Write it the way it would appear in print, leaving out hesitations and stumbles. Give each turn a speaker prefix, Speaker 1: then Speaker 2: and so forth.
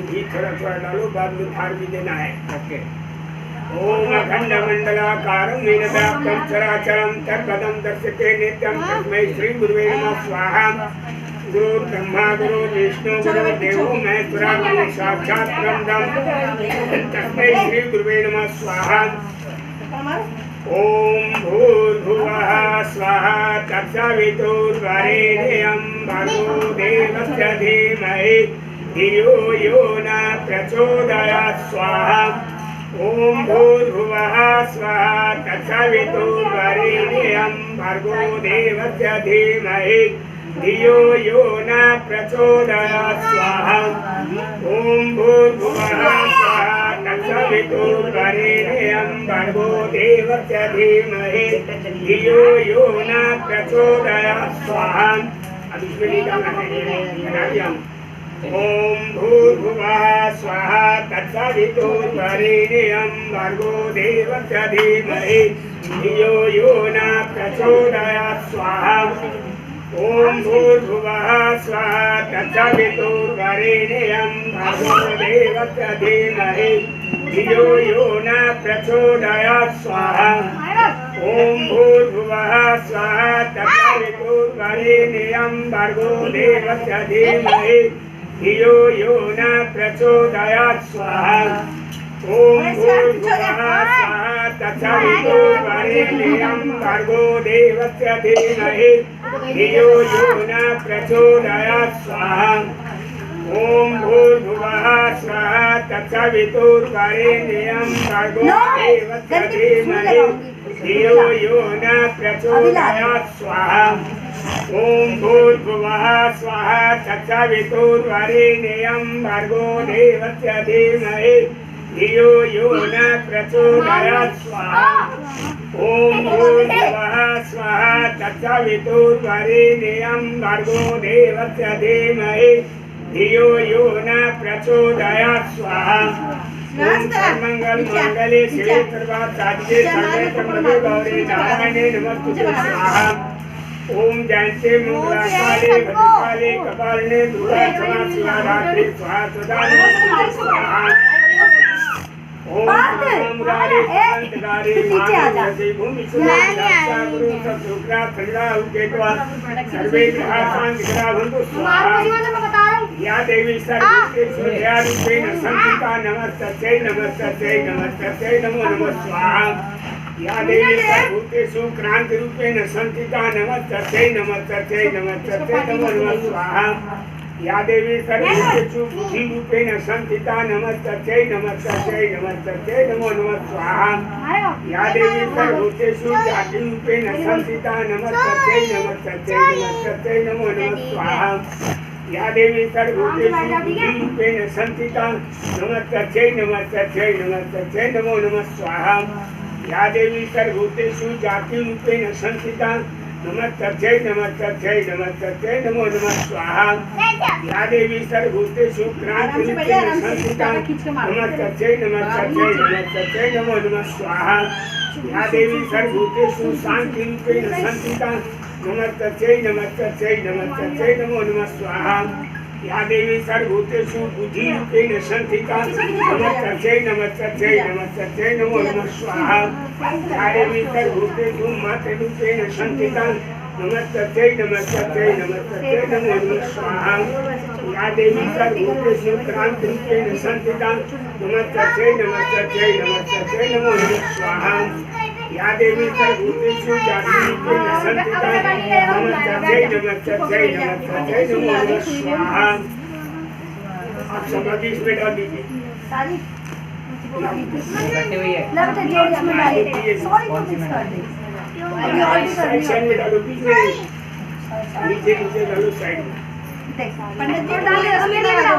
Speaker 1: घी थोड़ा डालो, बाद में फाड़ भी देना है।
Speaker 2: ओके।
Speaker 1: ओम अखंड मंडलाकारं येन व्याप्तं चराचरं तत्पदं दर्शते नित्यं तस्मै श्री गुरुवे नमः स्वाहा। गुरु ब्रह्मा गुरु विष्णु गुरु देवो महेश्वरा गुरु साक्षात् ब्रह्म तस्मै श्री गुरुवे नमः स्वाहा। ओम भूर्भुवः स्वाहा तत्सवितुर्वरेण्यं भर्गो देवस्य धीमहि धियो यो न प्रचोदयात् स्वाहा। ओम भूर्भुवः स्वाहा तत्सवितुर्वरेण्यं भर्गो देवस्य धीमहि धियो यो न प्रचोदयात् स्वाहा। ओम भूर्भुवः स्वाहा तत्सवितुर्वरेण्यं भर्गो देवस्य धीमहि धियो यो न प्रचोदयात् स्वाहा। अब इसमें निकालना है। ओम भूर्भुवः स्वाहा तत्सवितुर्वरेण्यं भर्गो देवस्य धीमहि धियो यो न प्रचोदयात् स्वाहा। ओम भूर्भुवः स्वाहा तत्सवितुर्वरेण्यं भर्गो देवस्य धीमहि धियो यो न प्रचोदयात् स्वाहा। ओम भूर्भुवः स्वाहा तत्सवितुर्वरेण्यं भर्गो देवस्य धीमहि धियो यो न प्रचोदयात् स्वाहा। ओम भूर्भुवः स्वाहा तत्सवितुर्वरेण्यं भर्गो देवस्य धीमहि धियो यो न प्रचोदयात् स्वाहा। ओम भूर्भुवः स्वाहा तत्सवितुर्वरेण्यं भर्गो देवस्य धीमहि धियो यो न प्रचोदयात् स्वाहा। ओम भूर्भुवः स्वाहा तत्सवितुर्वरेण्यं भर्गो देवस्य धीमहि धियो यो न प्रचोदयात् स्वाहा। ओम भूर्भुवः स्वाहा तत्सवितुर्वरेण्यं भर्गो देवस्य धीमहि धियो यो न प्रचोदयात् स्वाहा। ओम सर्वमंगल मंगले शिवे सर्वासाधिके सर्वे त्र्यंबके गौरी नारायणे नमोस्तुते स्वाहा। ओम जयंते मंगलाकाले भद्रकाले कपालिने दुर्गा क्षमा शिवा धात्री स्वाहा सदा नमोस्तुते स्वाहा। ओम रामगारे शांतगारे मानसे भूमि सुरक्षा गुरु सत्सुग्रा खंडा उकेतवा सर्वे ग्रहा शांतिकरा भवन्तु स्वाहा। या देवी सर्वभूतेषु दयारूपेण संस्थिता नमस्तस्यै नमस्तस्यै नमस्तस्यै नमो नमः स्वाहा। या देवी सर्वभूतेषु क्रांतिरूपेण संस्थिता नमस्तस्यै नमस्तस्यै नमस्तस्यै नमो नमः स्वाहा। या देवी सर्वभूतेषु बुद्धिरूपेण संस्थिता नमस्तस्यै नमस्तस्यै नमस्तस्यै नमो नमः स्वाहा। या देवी सर्वभूतेषु जातिरूपेण संस्थिता नमस्तस्यै नमस्तस्यै नमस्तस्यै नमो नमः स्वाहा। या देवी सर्वभूतेषु बुद्धिरूपेण संस्थिता नमस्तस्यै नमस्तस्यै नमस्तस्यै नमो नमः स्वाहा। या देवी सर्वभूतेषु जातिरूपेण संस्थिता नमस्तस्यै नमस्तस्यै नमस्तस्यै नमो नमः स्वाहा। या देवी सर्वभूतेषु क्रांतिरूपेण संस्थिता नमस्तस्यै नमस्तस्यै नमस्तस्यै नमो नमः स्वाहा। या देवी सर्वभूतेषु शान्तिरूपेण संस्थिता नमस्तस्यै नमस्तस्यै नमस्तस्यै नमो नमः स्वाहा। या देवी सर्वभूतेषु बुद्धिरूपेण संस्थिता नमस्तस्यै नमस्तस्यै नमस्तस्यै नमो नमः स्वाहा। या देवी सर्वभूतेषु मातृरूपेण संस्थिता नमस्तस्यै नमस्तस्यै नमस्तस्यै नमो नमः स्वाहा। या देवी सर्वभूतेषु क्रांतिरूपेण संस्थिता नमस्तस्यै नमस्तस्यै नमस्तस्यै नमो नमः स्वाहा। या देवी सर्वभूतेषु जातिरूपेण संस्थिता नमस्तस्यै नमस्तस्यै नमस्तस्यै नमो नमः स्वाहा। आप समाधि इसमें डाल दीजिए। साइड में डालो, बीच में नीचे नीचे डालो, साइड में
Speaker 3: पंडित जी डालिए, उसमें लगा दो।